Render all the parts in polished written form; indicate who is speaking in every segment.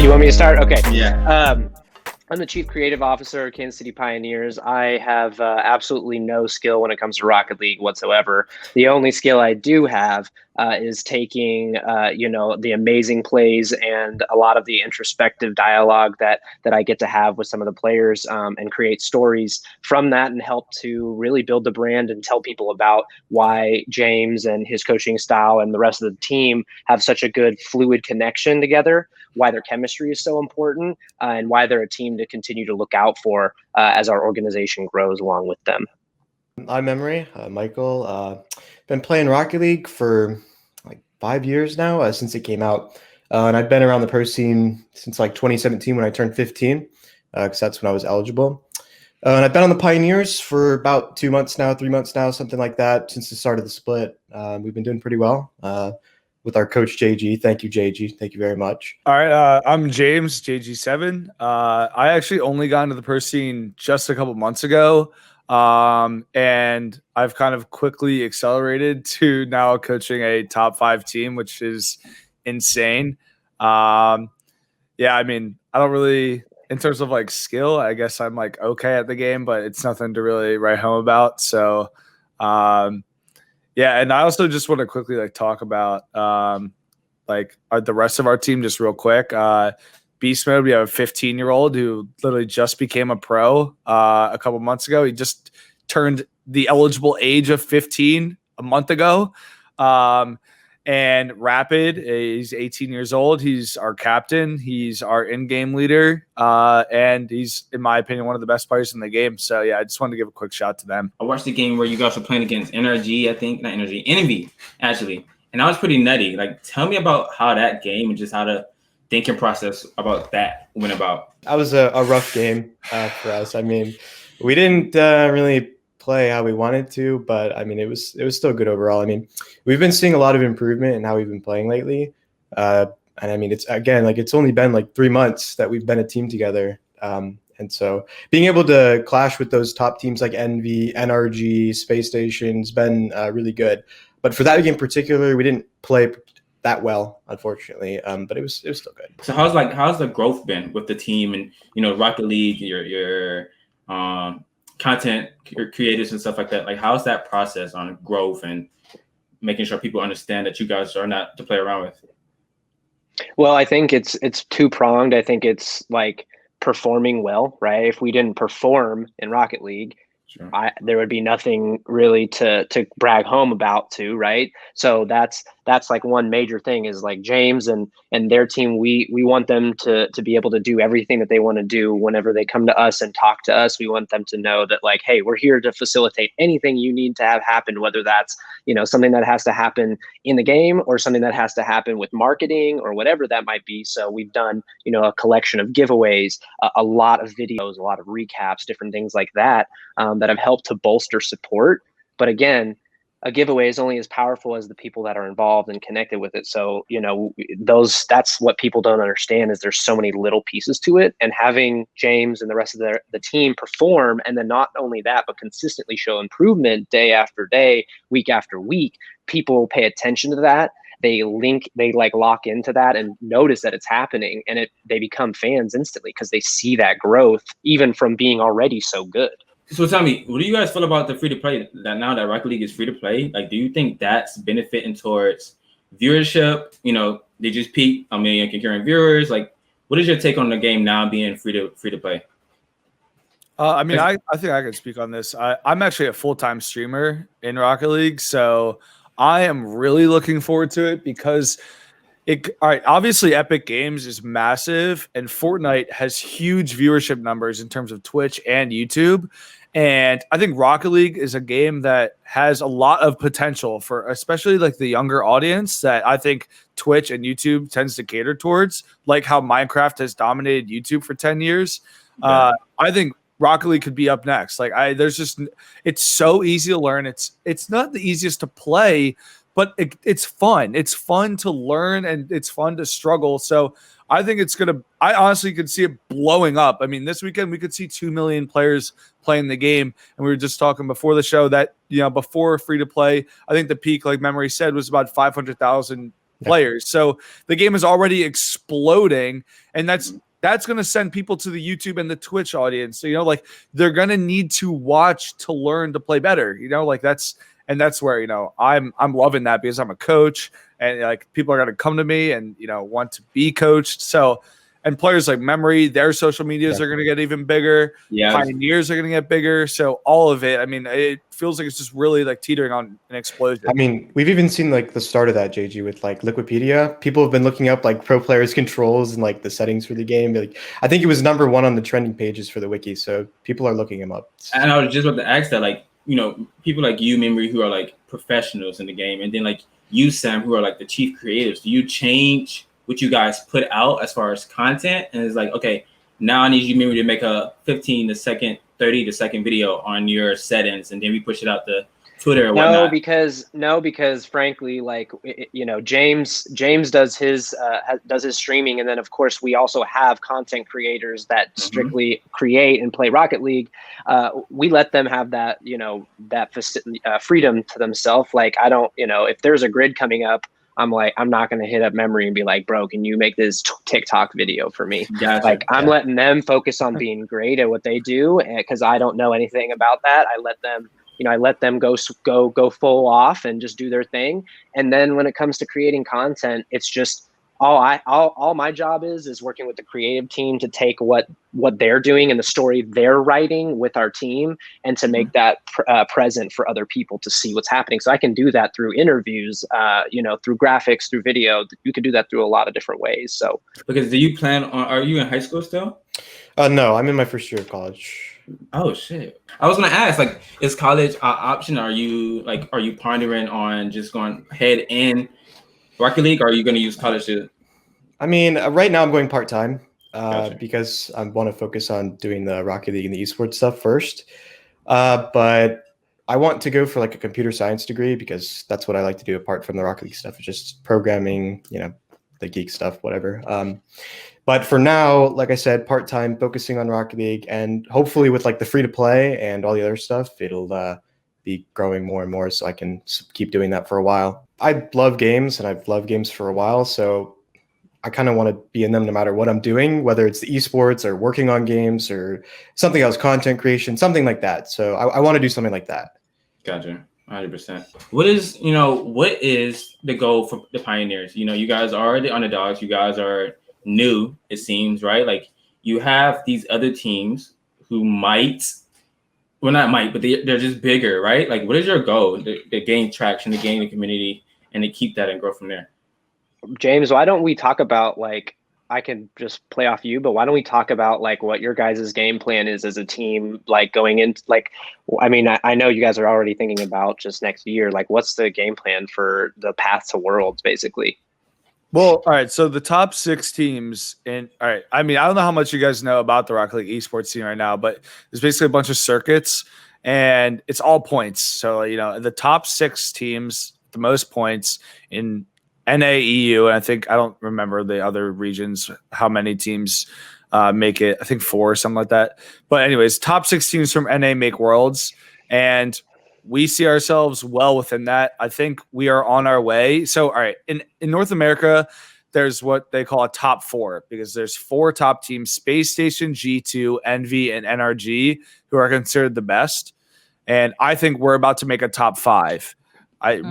Speaker 1: You want me to start? Okay.
Speaker 2: Yeah.
Speaker 1: I'm the Chief Creative Officer of Kansas City Pioneers. I have absolutely no skill when it comes to Rocket League whatsoever. The only skill I do have is taking, the amazing plays and a lot of the introspective dialogue that I get to have with some of the players, and create stories from that and help to really build the brand and tell people about why James and his coaching style and the rest of the team have such a good fluid connection together, why their chemistry is so important, and why they're a team to continue to look out for as our organization grows along with them.
Speaker 3: I'm Emery, Michael. Been playing Rocket League for like 5 years now, since it came out. And I've been around the pro scene since like 2017 when I turned 15, because that's when I was eligible. And I've been on the Pioneers for about 2 months now, 3 months now, something like that, since the start of the split. We've been doing pretty well with our coach, JG. Thank you, JG. Thank you very much.
Speaker 4: All right, I'm James, JG7. I actually only got into the pro scene just a couple months ago, and I've kind of quickly accelerated to now coaching a top 5 team, which is insane. Yeah, I mean, I don't really, in terms of like skill, I guess I'm like okay at the game, but it's nothing to really write home about. So, yeah, and I also just want to quickly like talk about the rest of our team just real quick. Beast Mode, we have a 15-year-old who literally just became a pro a couple months ago. He just turned the eligible age of 15 a month ago. And Rapid, he's 18 years old. He's our captain. He's our in-game leader. And he's, in my opinion, one of the best players in the game. So, yeah, I just wanted to give a quick shout to them.
Speaker 2: I watched the game where you guys were playing against NRG, I think. Not NRG, Envy, actually. And that was pretty nutty. Like, tell me about how that game and just how the thinking process about that went about.
Speaker 3: That was a rough game for us. I mean, we didn't really play how we wanted to, but I mean, it was still good overall. I mean, we've been seeing a lot of improvement in how we've been playing lately. And I mean, it's only been like 3 months that we've been a team together. And so being able to clash with those top teams like Envy, NRG, Space Station's been really good. But for that game in particular, we didn't play that well, unfortunately. But it was still good.
Speaker 2: So how's the growth been with the team and Rocket League, your content creators and stuff like that? Like, how's that process on growth and making sure people understand that you guys are not to play around with?
Speaker 1: Well, I think it's two-pronged. I think it's like performing well, right? If we didn't perform in Rocket League, sure, there would be nothing really to brag home about too, right? So that's like one major thing is like James and their team, we want them to be able to do everything that they want to do whenever they come to us and talk to us. We want them to know that like, hey, we're here to facilitate anything you need to have happen, whether that's, something that has to happen in the game or something that has to happen with marketing or whatever that might be. So we've done, a collection of giveaways, a lot of videos, a lot of recaps, different things like that, that have helped to bolster support. But again, a giveaway is only as powerful as the people that are involved and connected with it. So, that's what people don't understand is there's so many little pieces to it, and having James and the rest of the team perform. And then not only that, but consistently show improvement day after day, week after week. People pay attention to that. They lock into that and notice that it's happening, and they become fans instantly because they see that growth even from being already so good.
Speaker 2: So tell me, what do you guys feel about the free-to-play, that now that Rocket League is free-to-play? Like, do you think that's benefiting towards viewership? They just peak 1 million concurrent viewers. Like, what is your take on the game now being free-to-play?
Speaker 4: I mean, I think I could speak on this. I'm actually a full-time streamer in Rocket League, so I am really looking forward to it because all right, obviously Epic Games is massive and Fortnite has huge viewership numbers in terms of Twitch and YouTube. And I think Rocket League is a game that has a lot of potential for especially like the younger audience that I think Twitch and YouTube tends to cater towards, like how Minecraft has dominated YouTube for 10 years. I think Rocket League could be up next. Like it's so easy to learn. It's not the easiest to play, but it's fun. It's fun to learn and it's fun to struggle. So I think I honestly could see it blowing up. I mean, this weekend we could see 2 million players playing the game. And we were just talking before the show that, before free to play, I think the peak, like Memory said, was about 500,000 players. So the game is already exploding, and that's going to send people to the YouTube and the Twitch audience. So, like they're going to need to watch to learn to play better, like that's where, I'm loving that because I'm a coach and like people are going to come to me and, want to be coached. So, and players like Memory, their social medias are going to get even bigger.
Speaker 2: Yeah.
Speaker 4: Pioneers are going to get bigger. So all of it, I mean, it feels like it's just really like teetering on an explosion.
Speaker 3: I mean, we've even seen like the start of that, JG, with like Liquipedia. People have been looking up like pro players' controls and like the settings for the game. Like, I think it was #1 on the trending pages for the wiki. So people are looking him up.
Speaker 2: And I was just about to ask that, like, people like you, Memory, who are like professionals in the game, and then like you, Sam, who are like the chief creatives. Do you change what you guys put out as far as content? And it's like, okay, now I need you, Memory, to make a 15-second, 30-second video on your settings, and then we push it out to Twitter or whatnot.
Speaker 1: No, because frankly, like, James does his streaming, and then of course we also have content creators that strictly create and play Rocket League. We let them have that, freedom to themselves. Like, I don't, if there's a grid coming up, I'm not going to hit up Memory and be like, bro, can you make this TikTok video for me?
Speaker 2: Gotcha.
Speaker 1: Like, I'm letting them focus on being great at what they do, because I don't know anything about that. I let them go full off and just do their thing. And then when it comes to creating content, it's just all my job is working with the creative team to take what they're doing and the story they're writing with our team, and to make that present for other people to see what's happening. So I can do that through interviews, through graphics, through video. You can do that through a lot of different ways. So,
Speaker 2: because do you plan on? Are you in high school still?
Speaker 3: No, I'm in my first year of college.
Speaker 2: Oh shit! I was gonna ask, like, is college an option? Are you pondering on just going head in Rocket League, or are you going to use college to?
Speaker 3: I mean, right now I'm going part-time
Speaker 2: Gotcha.
Speaker 3: because I want to focus on doing the Rocket League and the esports stuff first. But I want to go for like a computer science degree because that's what I like to do apart from the Rocket League stuff. It's just programming, the geek stuff, whatever. But for now, like I said, part-time, focusing on Rocket League, and hopefully with like the free-to-play and all the other stuff, it'll be growing more and more so I can keep doing that for a while. I love games, and I've loved games for a while, so I kind of want to be in them no matter what I'm doing, whether it's the esports or working on games or something else, content creation, something like that. So I want to do something like that.
Speaker 2: Gotcha. 100%. What is the goal for the Pioneers? You guys are the underdogs. You guys are new, it seems, right? Like, you have these other teams who not might, but they're just bigger, right? Like, what is your goal? To gain traction, to gain the community, and to keep that and grow from there.
Speaker 1: James, why don't we talk about, like, I can just play off you, but why don't we talk about like what your guys' game plan is as a team, like going into, like, I mean, I know you guys are already thinking about just next year. Like, what's the game plan for the path to Worlds, basically?
Speaker 4: Well, all right. So the top 6 teams all right. I mean, I don't know how much you guys know about the Rocket League esports team right now, but there's basically a bunch of circuits and it's all points. So, the top 6 teams, the most points in NAEU, and I don't remember the other regions, how many teams make it. I think 4 or something like that. But anyways, top 6 teams from NA make Worlds, and we see ourselves well within that. I think we are on our way. So, all right, in North America, there's what they call a top 4 because there's 4 top teams: Space Station, G2, Envy, and NRG, who are considered the best. And I think we're about to make a top 5.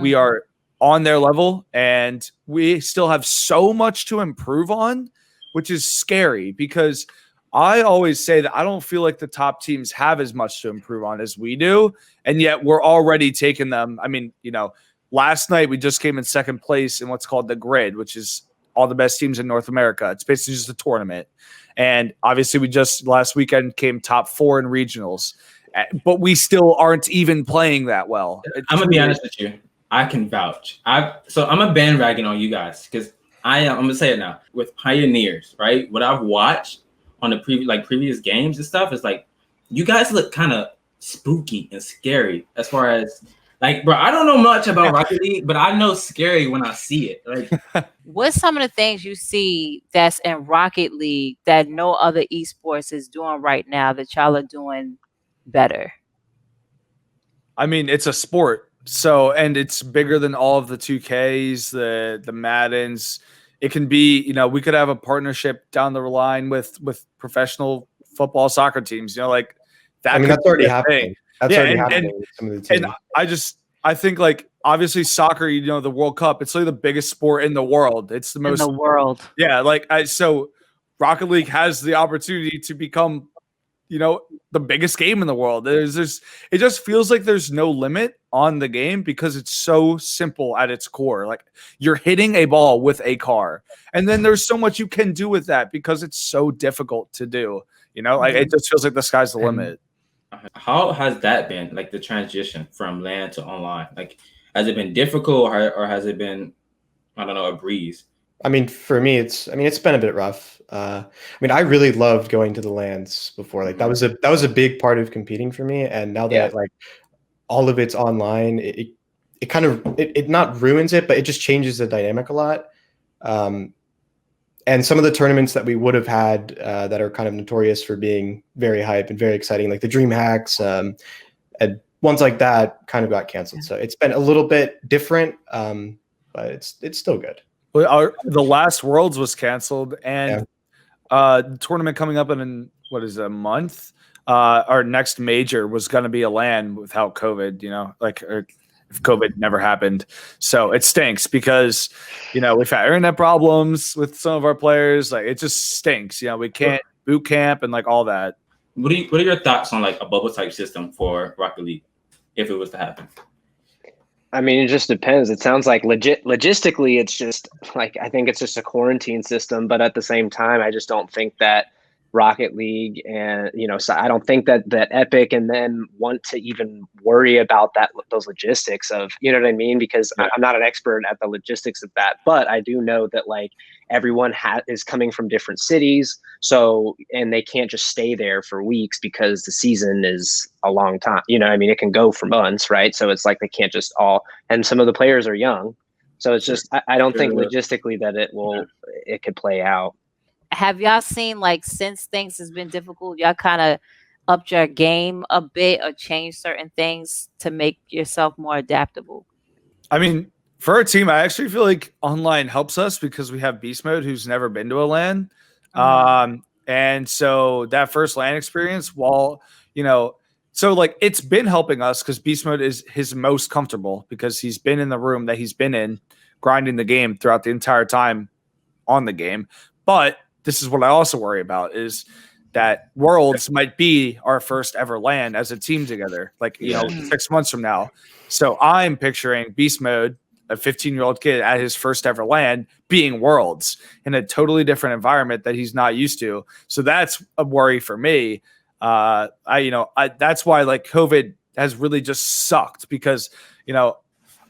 Speaker 4: We are on their level, and we still have so much to improve on, which is scary because I always say that I don't feel like the top teams have as much to improve on as we do, and yet we're already taking them. I mean, last night we just came in second place in what's called the grid, which is all the best teams in North America. It's basically just a tournament, and obviously we just last weekend came top 4 in regionals, but we still aren't even playing that well.
Speaker 2: I'm gonna be honest with you. I can vouch. So I'm a bandwagon on you guys because I'm gonna say it now. With Pioneers, right? What I've watched on the previous games and stuff is like, you guys look kind of spooky and scary as far as, like, bro, I don't know much about Rocket League, but I know scary when I see it. Like,
Speaker 5: what's some of the things you see that's in Rocket League that no other esports is doing right now that y'all are doing better?
Speaker 4: I mean, it's a sport. So, and it's bigger than all of the 2Ks, the Maddens. It can be, you know, we could have a partnership down the line with professional football soccer teams, you know, like that.
Speaker 3: I mean,
Speaker 4: could
Speaker 3: that's already
Speaker 4: be a
Speaker 3: happening.
Speaker 4: thing.
Speaker 3: That's
Speaker 4: Yeah,
Speaker 3: already
Speaker 4: and-
Speaker 3: happening
Speaker 4: and-
Speaker 3: with some of the teams.
Speaker 4: And I think like obviously soccer, you know, the World Cup, it's like the biggest sport in the world. It's the
Speaker 5: In
Speaker 4: most
Speaker 5: the world.
Speaker 4: Yeah, like so Rocket League has the opportunity to become, you know, the biggest game in the world. It just feels like there's no limit on the game because it's so simple at its core. Like you're hitting a ball with a car. And then there's so much you can do with that because it's so difficult to do. You know, like it just feels like the sky's the limit.
Speaker 2: How has that been, like the transition from LAN to online? Like, has it been difficult or has it been, I don't know, a breeze?
Speaker 3: I mean, for me, it's been a bit rough. I mean, I really loved going to the LANs before. Like that was a big part of competing for me. And now that like all of it's online, it kind of it not ruins it, but it just changes the dynamic a lot. And some of the tournaments that we would have had that are kind of notorious for being very hype and very exciting, like the Dream Hacks, and ones like that, kind of got canceled. So it's been a little bit different, but it's still good.
Speaker 4: Well, the last Worlds was canceled, and the tournament coming up in what is it, a month. Our next major was going to be a LAN without COVID. You know, like if COVID never happened, so it stinks because you know we've had internet problems with some of our players. Like it just stinks. You know, we can't boot camp and like all that.
Speaker 2: What are your thoughts on like a bubble type system for Rocket League if it was to happen?
Speaker 1: I mean, it just depends. It sounds like logistically, it's just like I think it's just a quarantine system. But at the same time, I just don't think that Rocket League and so I don't think that Epic and them want to even worry about those logistics of what I mean, because I'm not an expert at the logistics of that, but I do know that like everyone is coming from different cities, so and they can't just stay there for weeks because the season is a long time. I mean, it can go for months, right? So it's like they can't just and some of the players are young, so it's just I don't think logistically that it could play out.
Speaker 5: Have y'all seen, like, since things has been difficult, y'all kind of upped your game a bit or changed certain things to make yourself more adaptable?
Speaker 4: I mean, for our team, I actually feel like online helps us because we have Beast Mode, who's never been to a LAN. And so that first LAN experience, so like it's been helping us because Beast Mode is his most comfortable because he's been in the room that he's been in, grinding the game throughout the entire time on the game. But this is what I also worry about is that Worlds might be our first ever LAN as a team together, like, 6 months from now. So I'm picturing Beast Mode, a 15-year-old kid at his first ever LAN, being Worlds in a totally different environment that he's not used to. So that's a worry for me. That's why like COVID has really just sucked because,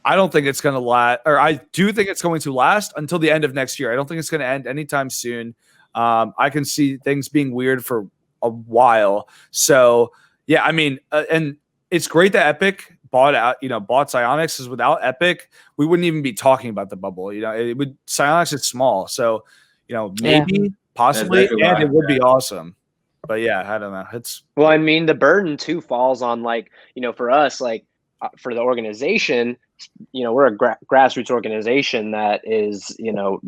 Speaker 4: I don't think it's going to last, or I do think it's going to last until the end of next year. I don't think it's going to end anytime soon. I can see things being weird for a while. So yeah, I mean, and it's great that Epic bought Psyonix, because without Epic, we wouldn't even be talking about the bubble. Psyonix is small. So, maybe, possibly, and it would be awesome. But yeah, I don't know.
Speaker 1: Well, I mean, the burden too falls on like, for us, like for the organization, we're a grassroots organization that is,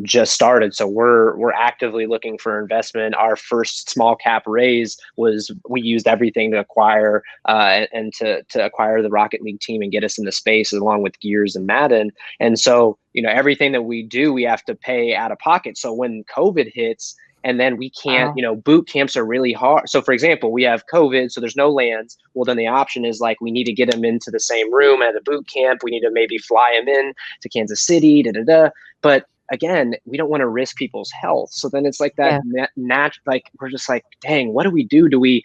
Speaker 1: just started. So we're actively looking for investment. Our first small cap raise we used everything to acquire and to acquire the Rocket League team and get us in the space along with Gears and Madden. And so, everything that we do, we have to pay out of pocket. So when COVID hits, and then we can't, boot camps are really hard. So for example, we have COVID, so there's no LANs. Well, then the option is like, we need to get them into the same room at a boot camp. We need to maybe fly them in to Kansas City, But again, we don't want to risk people's health. So then it's like that like, we're just like, dang, what do we do? Do we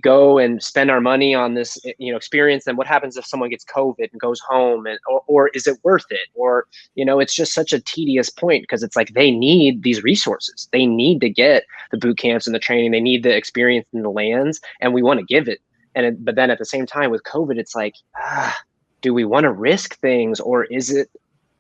Speaker 1: go and spend our money on this, experience? And what happens if someone gets COVID and goes home, or is it worth it? Or, it's just such a tedious point because it's like, they need these resources. They need to get the boot camps and the training. They need the experience in the LANs, and we want to give it. But then at the same time with COVID, it's like, do we want to risk things, or is it,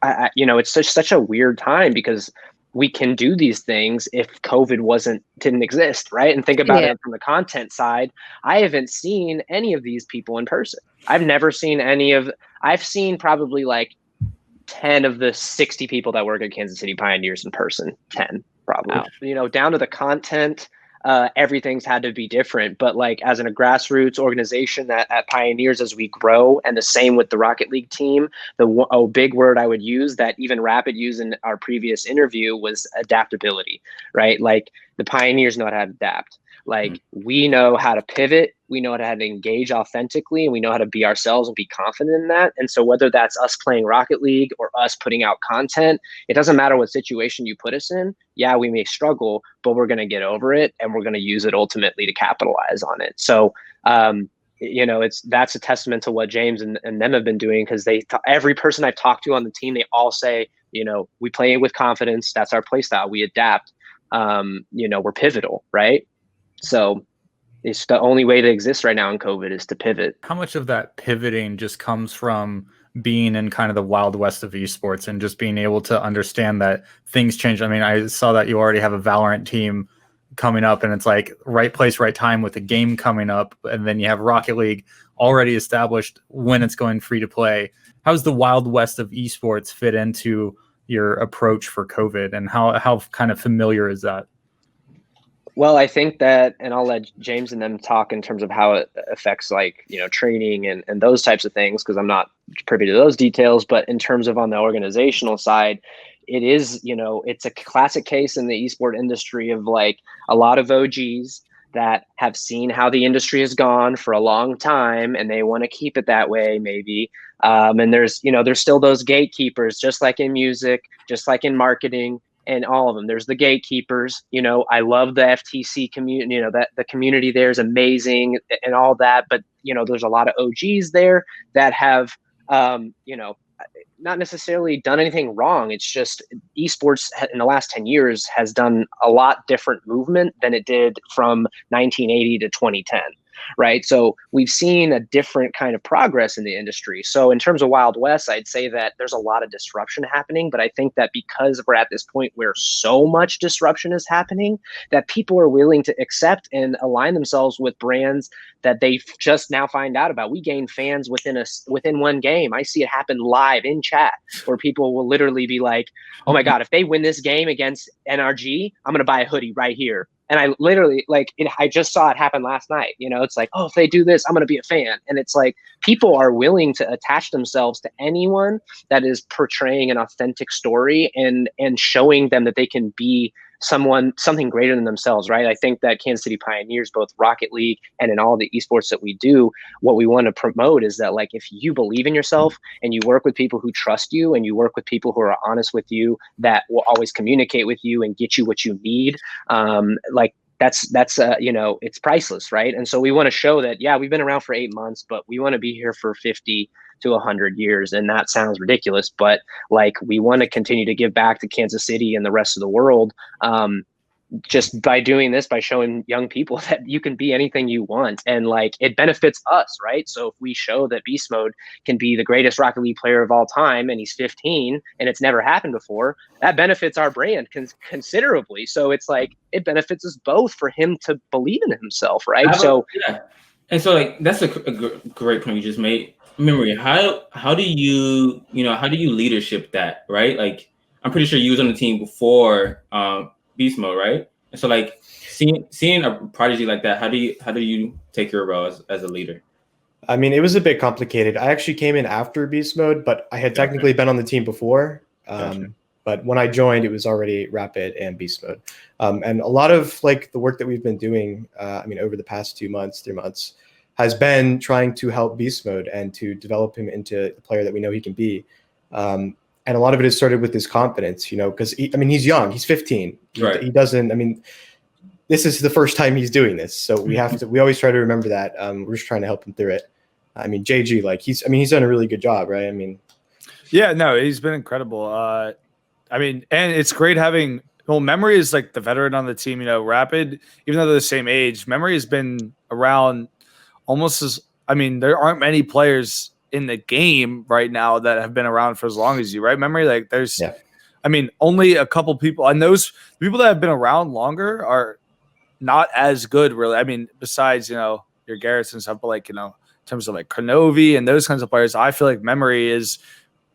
Speaker 1: it's just such a weird time because we can do these things if COVID didn't exist, right? And think about it from the content side. I haven't seen any of these people in person. I've never seen any of. I've seen probably like 10 of the 60 people that work at Kansas City Pioneers in person. 10 probably.
Speaker 5: Wow.
Speaker 1: You know, down to the content. Everything's had to be different, but like as a grassroots organization that at Pioneers, as we grow, and the same with the Rocket League team, a big word I would use that even Rapid used in our previous interview was adaptability, right? Like the Pioneers know how to adapt. Like we know how to pivot, we know how to engage authentically, and we know how to be ourselves and be confident in that. And so whether that's us playing Rocket League or us putting out content, it doesn't matter what situation you put us in. Yeah, we may struggle, but we're going to get over it, and we're going to use it ultimately to capitalize on it. So, you know, that's a testament to what James and them have been doing, because every person I've talked to on the team, they all say, you know, we play it with confidence. That's our play style. We adapt. You know, we're pivotal, right? So it's the only way to exist right now in COVID is to pivot.
Speaker 6: How much of that pivoting just comes from being in kind of the wild west of esports and just being able to understand that things change? I mean, I saw that you already have a Valorant team coming up, and it's like right place, right time with a game coming up. And then you have Rocket League already established when it's going free to play. How does the wild west of esports fit into your approach for COVID, and how kind of familiar is that?
Speaker 1: Well, I think that, and I'll let James and them talk in terms of how it affects, like, you know, training and those types of things, because I'm not privy to those details. But in terms of on the organizational side, it is, you know, it's a classic case in the esport industry of like a lot of OGs that have seen how the industry has gone for a long time, and they want to keep it that way, maybe. And there's, you know, there's still those gatekeepers, just like in music, just like in marketing, and all of them. There's the gatekeepers. You know, I love the FTC community. You know, that the community there is amazing and all that. But you know, there's a lot of OGs there that have, you know, not necessarily done anything wrong. It's just esports in the last 10 years has done a lot different movement than it did from 1980 to 2010. Right. So we've seen a different kind of progress in the industry. So in terms of Wild West, I'd say that there's a lot of disruption happening. But I think that because we're at this point where so much disruption is happening, that people are willing to accept and align themselves with brands that they just now find out about. We gain fans within one game. I see it happen live in chat, where people will literally be like, oh my God, if they win this game against NRG, I'm going to buy a hoodie right here. And I literally, like, I just saw it happen last night. You know, it's like, oh, if they do this, I'm going to be a fan. And it's like people are willing to attach themselves to anyone that is portraying an authentic story and showing them that they can be something greater than themselves, right? I think that Kansas City Pioneers, both Rocket League and in all the esports that we do, what we want to promote is that, like, if you believe in yourself and you work with people who trust you and you work with people who are honest with you, that will always communicate with you and get you what you need, like that's you know, it's priceless, right? And so we want to show that, yeah, we've been around for 8 months, but we want to be here for 50 to 100 years. And that sounds ridiculous, but like, we want to continue to give back to Kansas City and the rest of the world, just by doing this, by showing young people that you can be anything you want, and like it benefits us, right? So if we show that Beast Mode can be the greatest Rocket League player of all time, and he's 15 and it's never happened before, that benefits our brand considerably. So it's like it benefits us both for him to believe in himself, right?
Speaker 2: Yeah, and so like that's a great point you just made. Memory, how do you leadership that, right? Like I'm pretty sure you was on the team before Beast Mode, right? And so like seeing a prodigy like that, how do you take your role as a leader?
Speaker 3: I mean, it was a bit complicated. I actually came in after Beast Mode, but I had technically been on the team before. But when I joined, it was already Rapid and Beast Mode. And a lot of like the work that we've been doing, I mean, over the past 3 months, has been trying to help Beast Mode and to develop him into the player that we know he can be. And a lot of it has started with his confidence, you know, because he's young, he's 15.
Speaker 2: Right.
Speaker 3: He doesn't, I mean, this is the first time he's doing this. So we always try to remember that. We're just trying to help him through it. I mean, JG, like he's done a really good job, right? I mean,
Speaker 4: yeah, no, he's been incredible. I mean, and it's great having, well, Memory is like the veteran on the team, you know, Rapid, even though they're the same age, Memory has been around almost as, I mean, there aren't many players in the game right now that have been around for as long as you, right? Memory, like there's, I mean, only a couple people, and those people that have been around longer are not as good, really. I mean, besides, you know, your Garrett's and stuff, but like, you know, terms of like Kenovi and those kinds of players, I feel like Memory is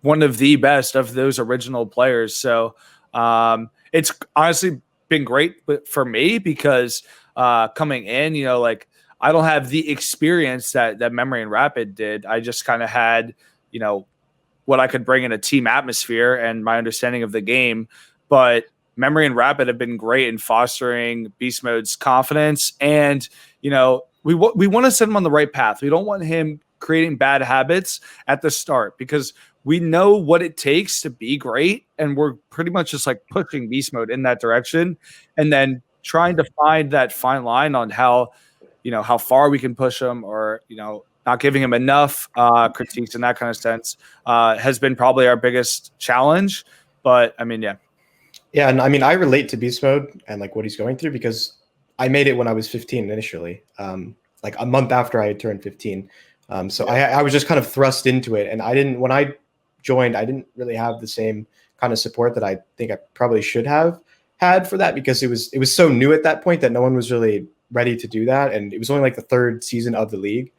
Speaker 4: one of the best of those original players. So it's honestly been great for me because coming in, you know, like I don't have the experience that Memory and Rapid did. I just kind of had, you know, what I could bring in a team atmosphere and my understanding of the game. But Memory and Rapid have been great in fostering Beast Mode's confidence. And, you know, we want to send him on the right path. We don't want him creating bad habits at the start because we know what it takes to be great. And we're pretty much just like pushing Beast Mode in that direction and then trying to find that fine line on how, you know, how far we can push him or, you know, not giving him enough critiques in that kind of sense has been probably our biggest challenge. But I mean, yeah.
Speaker 3: Yeah, and I mean, I relate to Beast Mode and like what he's going through because I made it when I was 15 initially, like a month after I had turned 15. So I was just kind of thrust into it, and when I joined, I didn't really have the same kind of support that I think I probably should have had for that because it was so new at that point that no one was really ready to do that, and it was only like the 3rd season of the league.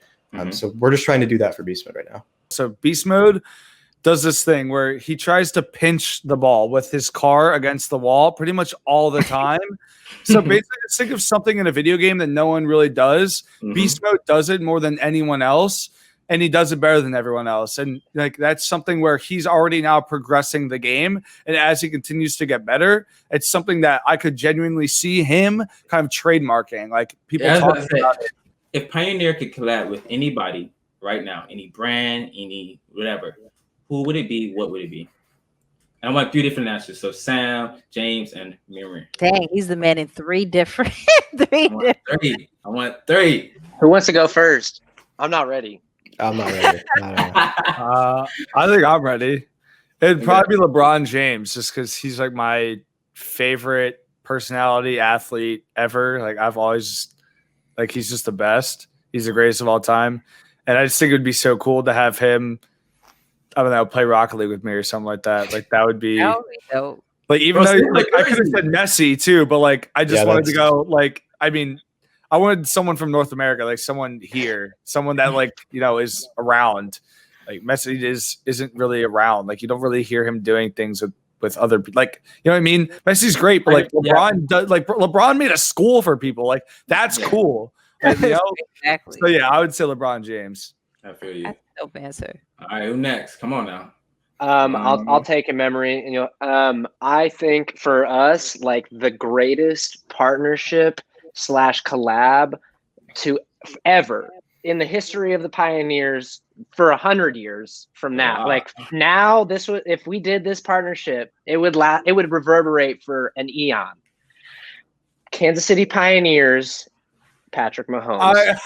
Speaker 3: So we're just trying to do that for Beast Mode right now.
Speaker 4: So Beast Mode does this thing where he tries to pinch the ball with his car against the wall pretty much all the time. So basically, just think of something in a video game that no one really does. Beast Mode does it more than anyone else, and he does it better than everyone else. And like that's something where he's already now progressing the game. And as he continues to get better, it's something that I could genuinely see him kind of trademarking. Like people talk about it.
Speaker 2: If Pioneer could collab with anybody right now, any brand, any whatever, who would it be? What would it be? And I want 3 different answers. So Sam, James, and Memory.
Speaker 5: Dang, he's the man in 3 different.
Speaker 2: I want 3.
Speaker 1: Who wants to go first? I'm not ready.
Speaker 3: I'm not ready.
Speaker 4: I think I'm ready. It'd probably be LeBron James just because he's like my favorite personality athlete ever. Like I've always like he's just the best. He's the greatest of all time. And I just think it would be so cool to have him, I don't know, play Rocket League with me or something like that. Like that would be
Speaker 5: dope.
Speaker 4: Like even though like I could have said Messi too, but like I just wanted to go like I mean I wanted someone from North America, like someone here, someone that like, you know, is around. Like Messi isn't really around. Like you don't really hear him doing things with other people. Like, you know what I mean? Messi's great, but like LeBron does like LeBron made a school for people. Like that's cool. Like, you know?
Speaker 5: Exactly.
Speaker 4: So yeah, I would say LeBron James.
Speaker 2: I feel you.
Speaker 5: That's a dope answer.
Speaker 2: All right, who next? Come on now.
Speaker 1: I'll take a Memory, and I think for us, like the greatest partnership / collab to ever in the history of the Pioneers for 100 years from now.
Speaker 2: Wow.
Speaker 1: Like now, if we did this partnership, it would reverberate for an eon. Kansas City Pioneers, Patrick Mahomes.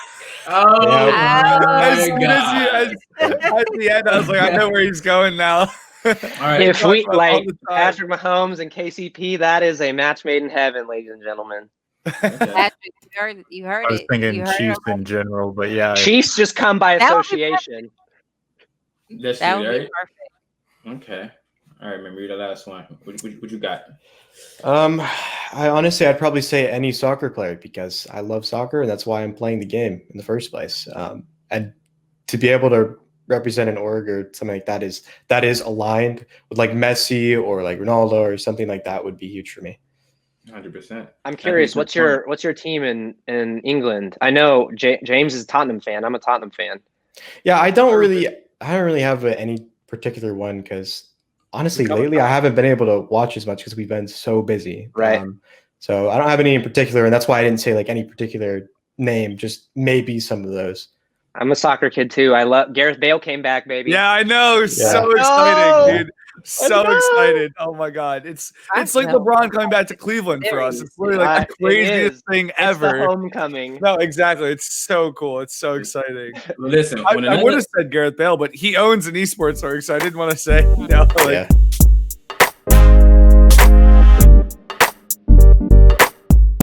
Speaker 4: As soon as at the end, I was like, I know where he's going now.
Speaker 2: All right.
Speaker 1: If we like Patrick Mahomes and KCP, that is a match made in heaven, ladies and gentlemen.
Speaker 5: Patrick, you heard
Speaker 6: I was
Speaker 5: it.
Speaker 6: thinking Chiefs in general, but yeah.
Speaker 1: Chiefs just come by association.
Speaker 2: That's
Speaker 5: That
Speaker 2: you,
Speaker 5: would be
Speaker 2: right?
Speaker 5: perfect.
Speaker 2: Okay. All right, remember the last one. What you got?
Speaker 3: I honestly, I'd probably say any soccer player because I love soccer and that's why I'm playing the game in the first place. And to be able to represent an org or something like that is aligned with like Messi or like Ronaldo or something like that would be huge for me.
Speaker 2: 100%.
Speaker 1: I'm curious, what's your team in England? I know James is a Tottenham fan. I'm a Tottenham fan.
Speaker 3: Yeah, I don't really have any particular one because honestly, lately I haven't been able to watch as much because we've been so busy.
Speaker 1: Right.
Speaker 3: So I don't have any in particular, and that's why I didn't say like any particular name. Just maybe some of those.
Speaker 1: I'm a soccer kid too. I love Gareth Bale came back, baby.
Speaker 4: Yeah, I know. So exciting, dude. So excited. Oh my God. It's like LeBron coming back to Cleveland for us. It's literally like the craziest thing ever.
Speaker 1: It's the homecoming.
Speaker 4: No, exactly. It's so cool. It's so exciting.
Speaker 2: Listen,
Speaker 4: I would have said Gareth Bale, but he owns an esports org, so I didn't want to say, you know, like,
Speaker 3: yeah.